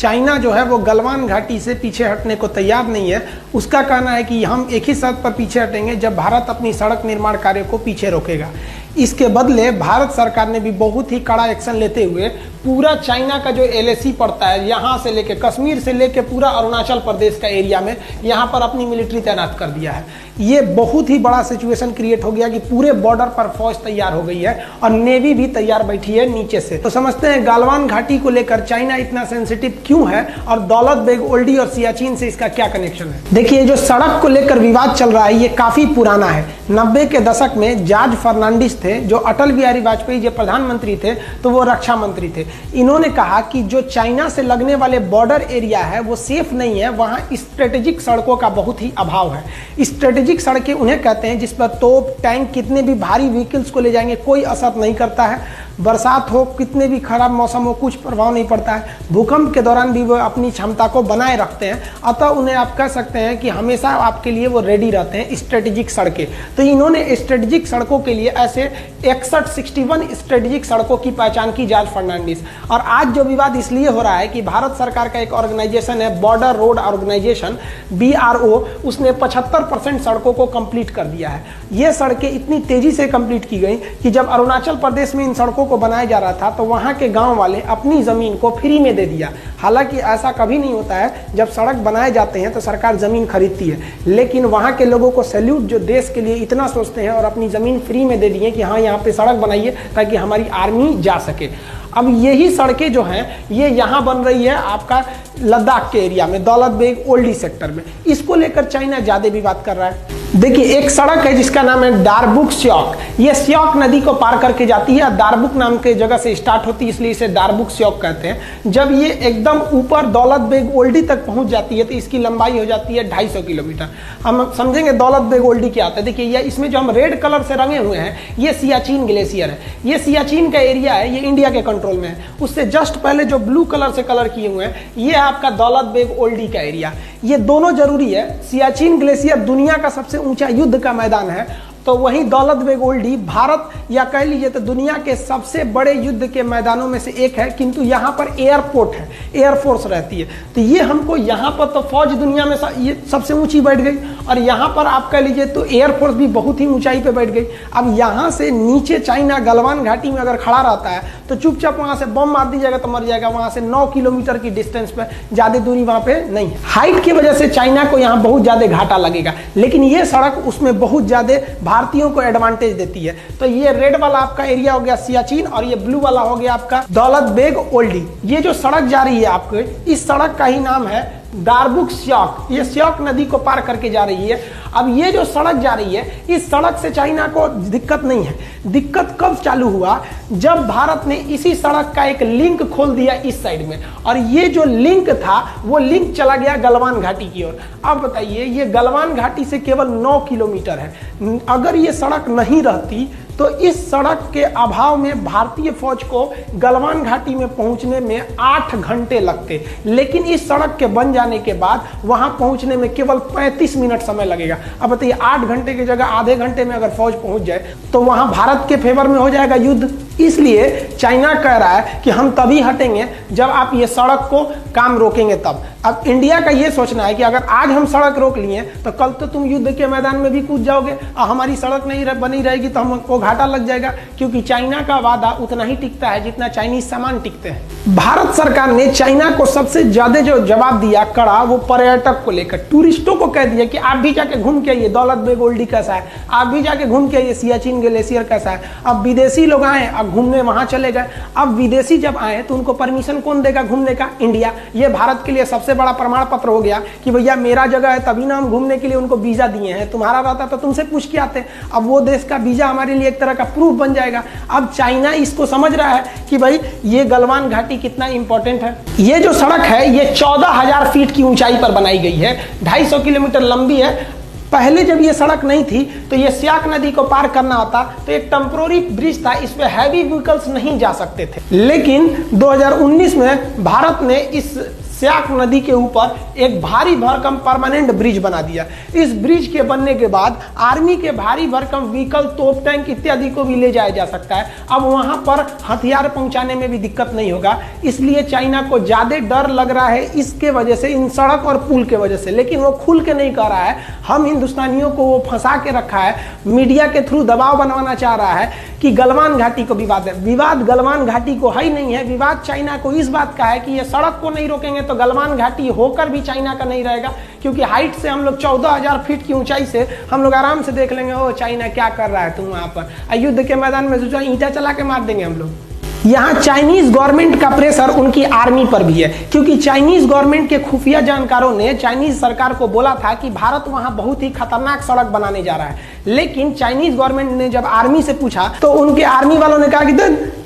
China जो है वो गलवान घाटी से पीछे हटने को तैयार नहीं है। उसका कहना है कि हम एक ही शर्त पर पीछे हटेंगे जब भारत अपनी सड़क निर्माण कार्य को पीछे रोकेगा। इसके बदले भारत सरकार ने भी बहुत ही कड़ा एक्शन लेते हुए पूरा चाइना का जो एलएसी पड़ता है, यहाँ से लेके कश्मीर से लेके पूरा अरुणाचल प्रदेश का एरिया में यहाँ पर अपनी मिलिट्री तैनात कर दिया है। ये बहुत ही बड़ा सिचुएशन क्रिएट हो गया कि पूरे बॉर्डर पर फौज तैयार हो गई है और नेवी भी तैयार बैठी है नीचे से। तो समझते हैं गलवान घाटी को लेकर चाइना इतना सेंसिटिव क्यों है और दौलत बेग ओल्डी और सियाचिन से इसका क्या कनेक्शन है। देखिए, जो सड़क को लेकर विवाद चल रहा है ये काफी पुराना है। 90 के दशक में जॉर्ज फर्नांडिस थे, जो अटल बिहारी वाजपेयी जो प्रधानमंत्री थे तो वो रक्षा मंत्री थे। इन्होंने कहा कि जो चाइना से लगने वाले बॉर्डर एरिया है वो सेफ नहीं है, वहां स्ट्रेटेजिक सड़कों का बहुत ही अभाव है। स्ट्रेटेजिक सड़कें उन्हें कहते हैं जिस पर तोप, टैंक, कितने भी भारी व्हीकल्स को ले जाएंगे कोई असर नहीं करता है। बरसात हो, कितने भी खराब मौसम हो, कुछ प्रभाव नहीं पड़ता है। भूकंप के दौरान भी वो अपनी क्षमता को बनाए रखते हैं। अतः उन्हें आप कह सकते हैं कि हमेशा आपके लिए वो रेडी रहते हैं स्ट्रेटेजिक सड़कें। तो इन्होंने स्ट्रेटेजिक सड़कों के लिए ऐसे 61 स्ट्रेटेजिक सड़कों की पहचान की जॉर्ज फर्नांडिस। और आज जो विवाद इसलिए हो रहा है कि भारत सरकार का एक ऑर्गेनाइजेशन है बॉर्डर रोड ऑर्गेनाइजेशन BRO, उसने 75% सड़कों को कंप्लीट कर दिया है। ये सड़कें इतनी तेजी से कंप्लीट की गई कि जब अरुणाचल प्रदेश में इन सड़कों को बनाया जा रहा था तो वहां के गांव वाले अपनी जमीन को फ्री में दे दिया। हालांकि ऐसा कभी नहीं होता है, जब सड़क बनाए जाते हैं तो सरकार जमीन खरीदती है, लेकिन वहां के लोगों को सैल्यूट जो देश के लिए इतना सोचते हैं और अपनी जमीन फ्री में दे दिए कि हाँ यहाँ पे सड़क बनाइए ताकि हमारी आर्मी जा सके। अब यही सड़कें जो हैं ये यहाँ बन रही है आपका लद्दाख के एरिया में, दौलत बेग ओल्डी सेक्टर में। इसको लेकर चाइना ज्यादा विवाद कर रहा है। देखिए, एक सड़क है जिसका नाम है दारबुक स्योक। ये स्योक नदी को पार करके जाती है। दारबुक नाम के जगह से स्टार्ट होती है, इसलिए इसे दारबुक स्योक कहते हैं। जब ये एकदम ऊपर दौलत बेग ओल्डी तक पहुंच जाती है तो इसकी लंबाई हो जाती है 250 किलोमीटर। हम समझेंगे दौलत बेग ओल्डी क्या आता है। देखिए, ये इसमें जो हम रेड कलर से रंगे हुए हैं ये सियाचिन ग्लेशियर है। ये सियाचिन का एरिया है, ये इंडिया के कंट्रोल में है। उससे जस्ट पहले जो ब्लू कलर से कलर किए हुए हैं ये आपका दौलत बेग ओल्डी का एरिया। ये दोनों जरूरी है। सियाचिन ग्लेशियर दुनिया का सबसे ऊंचा युद्ध का मैदान है, तो वहीं दौलत बेग ओल्डी भारत या कह लीजिए तो दुनिया के सबसे बड़े युद्ध के मैदानों में से एक है। किंतु यहाँ पर एयरपोर्ट है, एयरफोर्स रहती है, तो ये हमको यहाँ पर तो फौज दुनिया में ये सबसे ऊंची बैठ गई और यहाँ पर आप कह लीजिए तो एयरफोर्स भी बहुत ही ऊंचाई पे बैठ गई। अब यहाँ से नीचे चाइना गलवान घाटी में अगर खड़ा रहता है तो चुपचाप वहाँ से बम मार दीजिएगा तो मर जाएगा। वहाँ से 9 किलोमीटर की डिस्टेंस पे, ज्यादा दूरी वहाँ पे नहीं है। हाइट की वजह से चाइना को यहाँ बहुत ज्यादा घाटा लगेगा, लेकिन ये सड़क उसमें बहुत ज्यादा भारतीयों को एडवांटेज देती है। तो ये रेड वाला आपका एरिया हो गया सियाचिन और ये ब्लू वाला हो गया आपका दौलत बेग ओल्डी। ये जो सड़क जा रही है आपको, इस सड़क का ही नाम है दारबुक स्योक। ये स्योक नदी को पार करके जा रही है। अब ये जो सड़क जा रही है इस सड़क से चाइना को दिक्कत नहीं है। दिक्कत कब चालू हुआ, जब भारत ने इसी सड़क का एक लिंक खोल दिया इस साइड में, और ये जो लिंक था वो लिंक चला गया गलवान घाटी की ओर। अब बताइए, ये गलवान घाटी से केवल 9 किलोमीटर है। अगर ये सड़क नहीं रहती तो इस सड़क के अभाव में भारतीय फौज को गलवान घाटी में पहुंचने में 8 घंटे लगते, लेकिन इस सड़क के बन जाने के बाद वहां पहुंचने में केवल 35 मिनट समय लगेगा। अब बताइए, 8 घंटे की जगह आधे घंटे में अगर फौज पहुंच जाए तो वहां भारत के फेवर में हो जाएगा युद्ध। इसलिए चाइना कह रहा है कि हम तभी हटेंगे जब आप ये सड़क को काम रोकेंगे तब। अब इंडिया का ये सोचना है कि अगर आज हम सड़क रोक लिए तो कल तो तुम युद्ध के मैदान में भी कूद जाओगे और हमारी सड़क नहीं बनी रहेगी तो हमको घाटा लग जाएगा, क्योंकि चाइना का वादा उतना ही टिकता है जितना चाइनीज सामान टिकते हैं। भारत सरकार ने चाइना को सबसे ज्यादा जो जवाब दिया कड़ा, वो पर्यटक को लेकर टूरिस्टों को कह दिया कि आप भी जाके घूम के आइए दौलत बेग ओल्डी कैसा है, आप भी जाके घूम के आइए सियाचिन ग्लेशियर कैसा है। अब विदेशी लोग आए, अब घूमने वहां चले गए। अब विदेशी जब आए तो उनको परमिशन कौन देगा घूमने का? इंडिया। ये भारत के लिए सबसे बड़ा प्रमाण पत्र हो गया कि भैया मेरा जगह है, तभी ना हम घूमने के लिए उनको वीजा दिए हैं। तुम्हारा रहता तो तुमसे पूछ के आते। अब वो देश का वीजा हमारे लिए एक तरह का प्रूफ बन जाएगा। अब चाइना इसको समझ रहा है कि भाई ये गलवान घाटी कितना इंपॉर्टेंट है। ये जो सड़क है ये 14,000 फीट की ऊंचाई पर बनाई गई है, 250 किलोमीटर लंबी है, पहले जब ये सड़क नहीं थी तो ये स्याक नदी को पार करना होता तो एक टेम्पोररी ब्रिज था, इस पे हैवी व्हीकल्स नहीं जा सकते थे। लेकिन 2019 में भारत ने इस स्याक नदी के ऊपर एक भारी भरकम परमानेंट ब्रिज बना दिया। इस ब्रिज के बनने के बाद आर्मी के भारी भरकम व्हीकल, तोप टैंक इत्यादि को भी ले जाया जा सकता है। अब वहां पर हथियार पहुंचाने में भी दिक्कत नहीं होगा, इसलिए चाइना को ज्यादा डर लग रहा है इसके वजह से, इन सड़क और पुल के वजह से। लेकिन वो खुल के नहीं कह रहा है, हम हिंदुस्तानियों को वो फंसा के रखा है, मीडिया के थ्रू दबाव बनवाना चाह रहा है कि गलवान घाटी को विवाद है। विवाद गलवान घाटी को है ही नहीं है, विवाद चाइना को इस बात का है कि ये सड़क को नहीं रोकेंगे तो गलवान घाटी होकर भी चाइना का नहीं रहेगा, क्योंकि हाइट से हम लोग 14,000 फीट की ऊंचाई से हम लोग आराम से देख लेंगे ओ चाइना क्या कर रहा है तुम वहां पर। युद्ध के मैदान में सोचा ईंटा चला के मार देंगे हम लोग। यहाँ चाइनीज गवर्नमेंट का प्रेशर उनकी आर्मी पर भी है, क्योंकि चाइनीज गवर्नमेंट के खुफिया जानकारों ने चाइनीज सरकार को बोला था कि भारत वहां बहुत ही खतरनाक सड़क बनाने जा रहा है। लेकिन चाइनीज गवर्नमेंट ने जब आर्मी से पूछा तो उनके आर्मी वालों ने कहा कि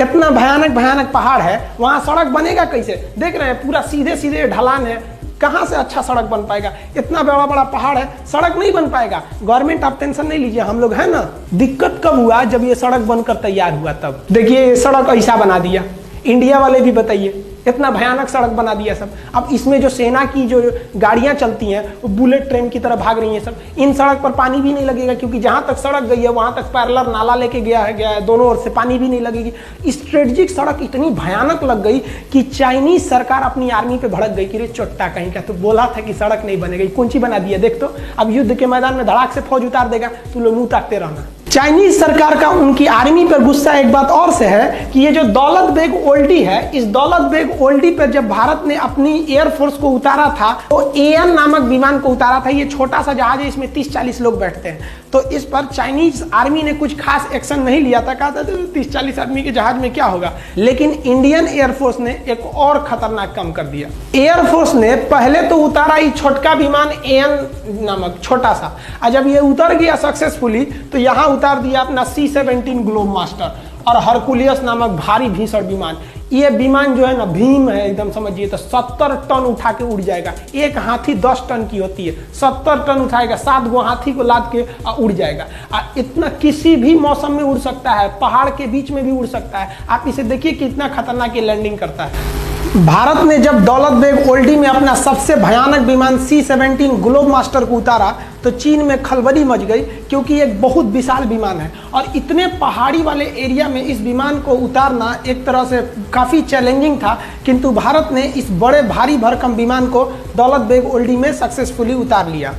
इतना भयानक भयानक पहाड़ है, वहां सड़क बनेगा कैसे? देख रहे हैं पूरा सीधे सीधे ढलान है, कहां से अच्छा सड़क बन पाएगा? इतना बड़ा बड़ा पहाड़ है, सड़क नहीं बन पाएगा। गवर्नमेंट आप टेंशन नहीं लीजिए, हम लोग है ना। दिक्कत कब हुआ? जब ये सड़क बनकर तैयार हुआ तब। देखिए ये सड़क ऐसा बना दिया, इंडिया वाले भी बताइए इतना भयानक सड़क बना दिया सब। अब इसमें जो सेना की जो गाड़ियां चलती हैं वो बुलेट ट्रेन की तरह भाग रही हैं सब। इन सड़क पर पानी भी नहीं लगेगा, क्योंकि जहां तक सड़क गई है वहां तक पैरेलल नाला लेके गया है, दोनों ओर से पानी भी नहीं लगेगी। स्ट्रेटेजिक सड़क इतनी भयानक लग गई कि चाइनीज सरकार अपनी आर्मी पे भड़क गई कि रे चोट्टा कहीं का, तो बोला था कि सड़क नहीं बनेगी, कौन सी बना दिया देख तो। अब युद्ध के मैदान में धड़ाक से फौज उतार देगा, तू लोग मुंह ताकते रहना। चाइनीज सरकार का उनकी आर्मी पर गुस्सा एक बात और से है कि ये जो दौलत बेग ओल्डी है, इस दौलत बेग ओल्डी पर जब भारत ने अपनी एयरफोर्स को उतारा था तो एएन नामक विमान को उतारा था। ये छोटा सा जहाज है, इसमें 30-40 लोग बैठते हैं। तो इस पर चाइनीज आर्मी ने कुछ खास एक्शन नहीं लिया था, कहा था 30-40 आदमी के जहाज में क्या होगा। लेकिन इंडियन एयरफोर्स ने एक और खतरनाक काम कर दिया। एयरफोर्स ने पहले तो उतारा ही छोटका विमान एएन नामक छोटा सा, और जब ये उतर गया सक्सेसफुली तो यहाँ उतार दिया अपना C-17 ग्लोब मास्टर और हरकुलियस नामक भारी भीषण विमान। ये विमान जो है ना भीम है एकदम, समझिए तो 70 टन उठा के उड़ जाएगा। एक हाथी 10 टन की होती है, 70 टन उठाएगा, 7 गो हाथी को लाद के उड़ जाएगा। इतना किसी भी मौसम में उड़ सकता है, पहाड़ के बीच में भी उड़ सकता है। आप इसे देखिए कितना खतरनाक ये लैंडिंग करता है। भारत ने जब दौलत बेग ओल्डी में अपना सबसे भयानक विमान C-17 ग्लोब मास्टर को उतारा तो चीन में खलबली मच गई, क्योंकि एक बहुत विशाल विमान है और इतने पहाड़ी वाले एरिया में इस विमान को उतारना एक तरह से काफ़ी चैलेंजिंग था। किंतु भारत ने इस बड़े भारी भरकम विमान को दौलत बेग ओल्डी में सक्सेसफुली उतार लिया।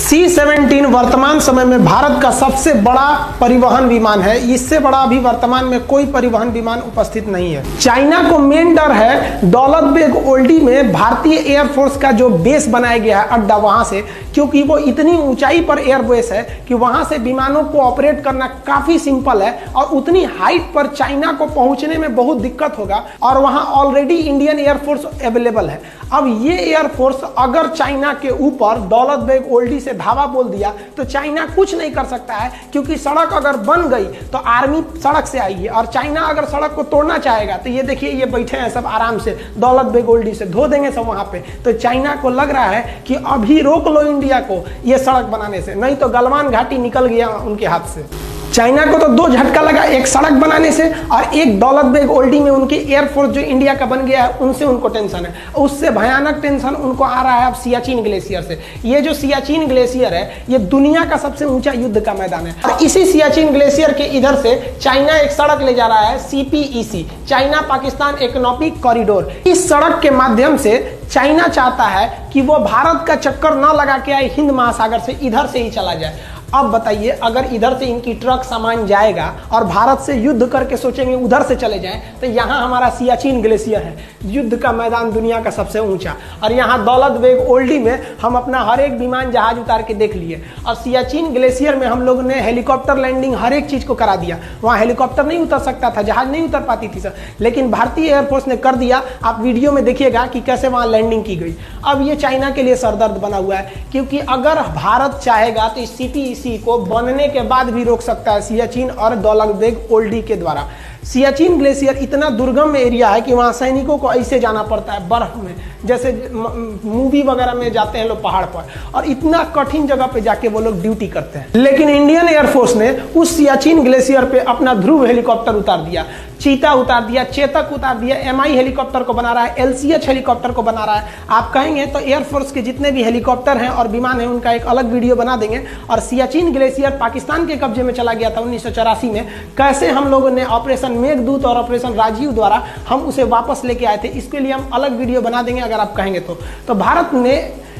C-17 वर्तमान समय में भारत का सबसे बड़ा परिवहन विमान है। इससे बड़ा अभी वर्तमान में कोई परिवहन विमान उपस्थित नहीं है। चाइना को मेन डर है दौलत बेग ओल्डी में भारतीय एयरफोर्स का जो बेस बनाया गया है अड्डा, वहां से, क्योंकि वो इतनी ऊंचाई पर एयरबेस है कि वहां से विमानों को ऑपरेट करना काफी सिंपल है और उतनी हाइट पर चाइना को पहुंचने में बहुत दिक्कत होगा। और वहां ऑलरेडी इंडियन एयरफोर्स अवेलेबल है। अब ये एयरफोर्स अगर चाइना के ऊपर दौलत बेग ओल्डी से धावा बोल दिया तो चाइना कुछ नहीं कर सकता है, क्योंकि सड़क अगर बन गई तो आर्मी सड़क से आएगी और चाइना अगर सड़क को तोड़ना चाहेगा तो ये देखिए ये बैठे हैं सब आराम से, दौलत बेग ओल्डी से धो देंगे सब वहां पे। तो चाइना को लग रहा है कि अभी रोक लो इंडिया को ये सड़क बनाने से, नहीं तो गलवान घाटी निकल गया उनके हाथ से। चाइना को तो 2 झटका लगा, एक सड़क बनाने से और एक दौलत बेग ओल्डी में उनकी एयरफोर्स जो इंडिया का बन गया है उनसे उनको टेंशन है। उससे भयानक टेंशन उनको आ रहा है अब सियाचिन ग्लेशियर से। ये जो सियाचिन ग्लेशियर है ये दुनिया का सबसे ऊंचा युद्ध का मैदान है और इसी सियाचिन ग्लेशियर के इधर से चाइना एक सड़क ले जा रहा है, CPEC, China Pakistan economic corridor. इस सड़क के माध्यम से चाइना चाहता है कि वो भारत का चक्कर ना लगा के आए हिंद महासागर से, इधर से ही चला जाए। अब बताइए अगर इधर से इनकी ट्रक सामान जाएगा और भारत से युद्ध करके सोचेंगे उधर से चले जाएं, तो यहाँ हमारा सियाचिन ग्लेशियर है, युद्ध का मैदान दुनिया का सबसे ऊंचा, और यहाँ दौलत बेग ओल्डी में हम अपना हर एक विमान जहाज उतार के देख लिए। और सियाचिन ग्लेशियर में हम लोग ने हेलीकॉप्टर लैंडिंग हर एक चीज को करा दिया। वहाँ हेलीकॉप्टर नहीं उतर सकता था, जहाज नहीं उतर पाती थी सर, लेकिन भारतीय एयरफोर्स ने कर दिया। आप वीडियो में देखिएगा कि कैसे वहाँ लैंडिंग की गई। अब ये चाइना के लिए सरदर्द बना हुआ है, क्योंकि अगर भारत चाहेगा तो इस CPEC को बनने के बाद भी रोक सकता है सियाचिन और दौलत बेग ओल्डी के द्वारा। सियाचिन ग्लेशियर इतना दुर्गम एरिया है कि वहाँ सैनिकों को ऐसे जाना पड़ता है बर्फ में, जैसे मूवी वगैरह में जाते हैं लोग पहाड़ पर, और इतना कठिन जगह पे जाके वो लोग ड्यूटी करते हैं। लेकिन इंडियन एयरफोर्स ने उस सियाचिन ग्लेशियर पे अपना ध्रुव हेलीकॉप्टर उतार दिया, चीता उतार दिया, चेतक उतार दिया, MI हेलीकॉप्टर को बना रहा है, LCH हेलीकॉप्टर को बना रहा है। आप कहेंगे तो एयरफोर्स के जितने भी हेलीकॉप्टर हैं और विमान हैं उनका एक अलग वीडियो बना देंगे। और सियाचिन ग्लेशियर पाकिस्तान के कब्जे में चला गया था 1984 में, कैसे हम लोगों ने ऑपरेशन मेघदूत और ऑपरेशन राजीव द्वारा हम उसे वापस लेके आए थे, इसके लिए हम अलग वीडियो बना देंगे अगर आप कहेंगे तो भारत ने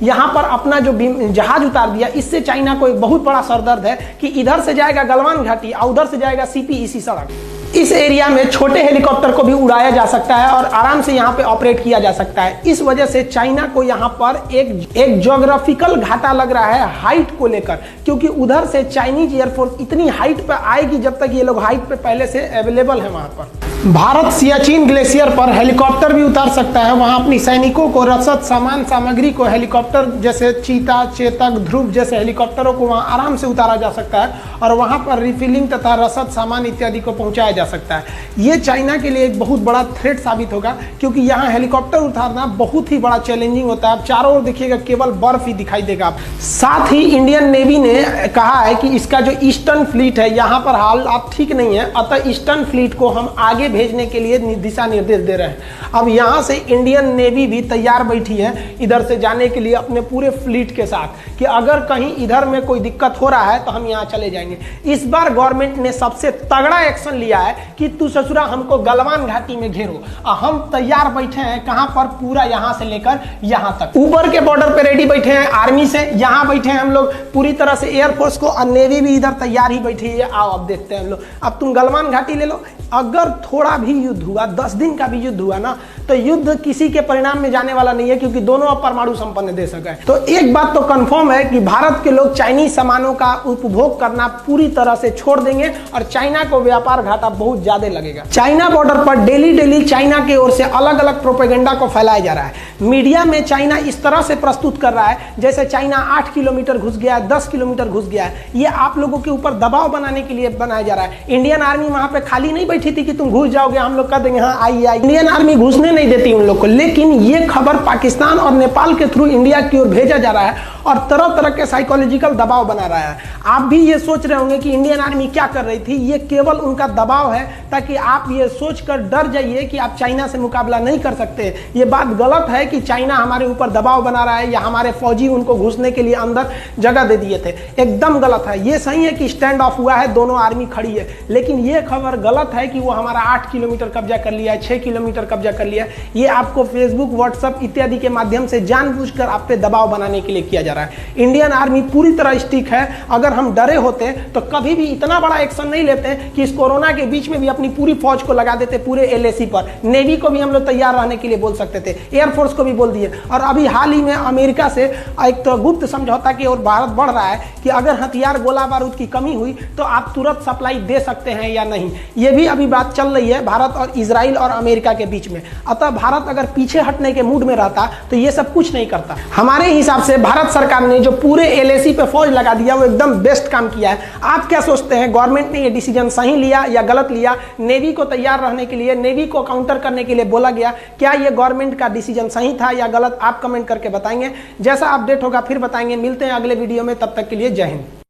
यहाँ पर अपना जो जहाज उतार दिया, इससे चाइना को एक बहुत बड़ा सरदर्द है कि इधर से जाएगा गलवान घाटी और उधर से जाएगा CPEC सड़क। इस एरिया में छोटे हेलीकॉप्टर को भी उड़ाया जा सकता है और आराम से यहाँ पे ऑपरेट किया जा सकता है। इस वजह से चाइना को यहाँ पर एक ज्योग्राफिकल घाटा लग रहा है हाइट को लेकर, क्योंकि उधर से चाइनीज एयरफोर्स इतनी हाइट पर आएगी जब तक ये लोग हाइट पे पहले से अवेलेबल है वहां पर। भारत सियाचिन ग्लेशियर पर हेलीकॉप्टर भी उतार सकता है, वहां अपनी सैनिकों को रसद सामान सामग्री को हेलीकॉप्टर जैसे चीता, चेतक, ध्रुव जैसे हेलीकॉप्टरों को वहां आराम से उतारा जा सकता है और वहां पर रिफिलिंग तथा रसद सामान इत्यादि को पहुंचाया जा सकता है। ये चाइना के लिए एक बहुत बड़ा थ्रेट साबित होगा, क्योंकि यहाँ हेलीकॉप्टर उतारना बहुत ही बड़ा चैलेंजिंग होता है। आप चारों ओर देखिएगा केवल बर्फ ही दिखाई देगा। साथ ही इंडियन नेवी ने कहा है कि इसका जो ईस्टर्न फ्लीट है यहाँ पर हालात ठीक नहीं है, अतः ईस्टर्न फ्लीट को हम आगे भेजने के लिए दिशा निर्देश दे रहे हैं। अब यहाँ से इंडियन नेवी भी तैयार बैठी है इधर से जाने के लिए अपने पूरे फ्लीट के साथ, कि अगर कहीं इधर में कोई दिक्कत हो रहा है तो हम यहाँ चले जाएंगे। इस बार गवर्नमेंट ने सबसे तगड़ा एक्शन लिया है कि तू ससुरा हमको गलवान घाटी में घेरो, हम तैयार बैठे हैं। कहां पर? पूरा यहां से लेकर यहां तक, ऊपर के बॉर्डर पे रेडी बैठे हैं आर्मी से, यहां बैठे हैं हम लोग पूरी तरह से एयरफोर्स को, और नेवी भी इधर तैयार ही बैठी है। आओ अब देखते हैं हम लोग, अब तुम गलवान घाटी ले लो। अगर थोड़ा भी युद्ध हुआ, 10 दिन का भी युद्ध हुआ ना, तो युद्ध किसी के परिणाम में जाने वाला नहीं है, क्योंकि दोनों अब परमाणु संपन्न देश है। तो एक बात तो कंफर्म है कि भारत के लोग चाइनीज सामानों का उपभोग करना पूरी तरह से छोड़ देंगे और चाइना को व्यापार घाटा बहुत ज्यादा लगेगा। चाइना बॉर्डर पर डेली चाइना की ओर से अलग अलग प्रोपेगेंडा को फैलाया जा रहा है। मीडिया में चाइना इस तरह से प्रस्तुत कर रहा है जैसे चाइना 8 किलोमीटर घुस गया है, 10 किलोमीटर घुस गया है। ये आप लोगों के ऊपर दबाव बनाने के लिए बनाया जा रहा है। इंडियन आर्मी वहां पे खाली नहीं बैठी थी कि तुम घुस जाओगे, हम लोग कह देंगे हाँ आइए। इंडियन आर्मी घुसने नहीं देती उन लोग को, लेकिन ये खबर पाकिस्तान और नेपाल के थ्रू इंडिया की ओर भेजा जा रहा है और तरह तरह के साइकोलॉजिकल दबाव बना रहा है। आप भी ये सोच रहे होंगे कि इंडियन आर्मी क्या कर रही थी, ये केवल उनका दबाव है ताकि आप ये सोचकर डर जाइए कि आप चाइना से मुकाबला नहीं कर सकते। ये बात गलत है कि चाइना हमारे ऊपर दबाव बना रहा है या हमारे फौजी उनको घुसने के लिए अंदर जगह दे दिए थे, एकदम गलत है। ये सही है कि स्टैंड ऑफ हुआ है, दोनों आर्मी खड़ी है, लेकिन ये खबर गलत है कि वो हमारा 8 किलोमीटर कब्जा कर लिया है, 6 किलोमीटर कब्जा कर लिया है। ये आपको फेसबुक, व्हाट्सएप इत्यादि के माध्यम से जानबूझकर आप पे दबाव बनाने के लिए किया जा रहा है। इंडियन आर्मी पूरी तरह स्टिक है। अगर हम डरे होते तो कभी भी इतना बड़ा एक्शन नहीं लेते कि इस कोरोना के बीच में भी अपनी पूरी फौज को लगा देते पूरे LAC पर। नेवी को भी हम लोग तैयार रहने के लिए बोल सकते थे, एयरफोर्स को भी बोल दिए। और अभी हाल ही में अमेरिका से एक तो गुप्त समझौता की ओर भारत बढ़ रहा है कि अगर हथियार, गोला बारूद की कमी हुई तो आप तुरंत सप्लाई दे सकते हैं या नहीं। ये भी अभी बात चल रही है भारत और इजराइल और अमेरिका के बीच में। अतः भारत अगर पीछे हटने के मूड में रहता तो ये सब कुछ नहीं करता। हमारे हिसाब से भारत सरकार ने जो पूरे LAC पे फौज लगा दिया वो एकदम बेस्ट काम किया है। आप क्या सोचते हैं, गवर्नमेंट ने ये डिसीजन सही लिया या गलत लिया? नेवी को तैयार रहने के लिए, नेवी को काउंटर करने के लिए बोला गया, क्या ये गवर्नमेंट का डिसीजन सही था या गलत? आप कमेंट करके बताएंगे। जैसा अपडेट होगा फिर बताएंगे। मिलते हैं अगले वीडियो में, तब तक के लिए जय हिंद।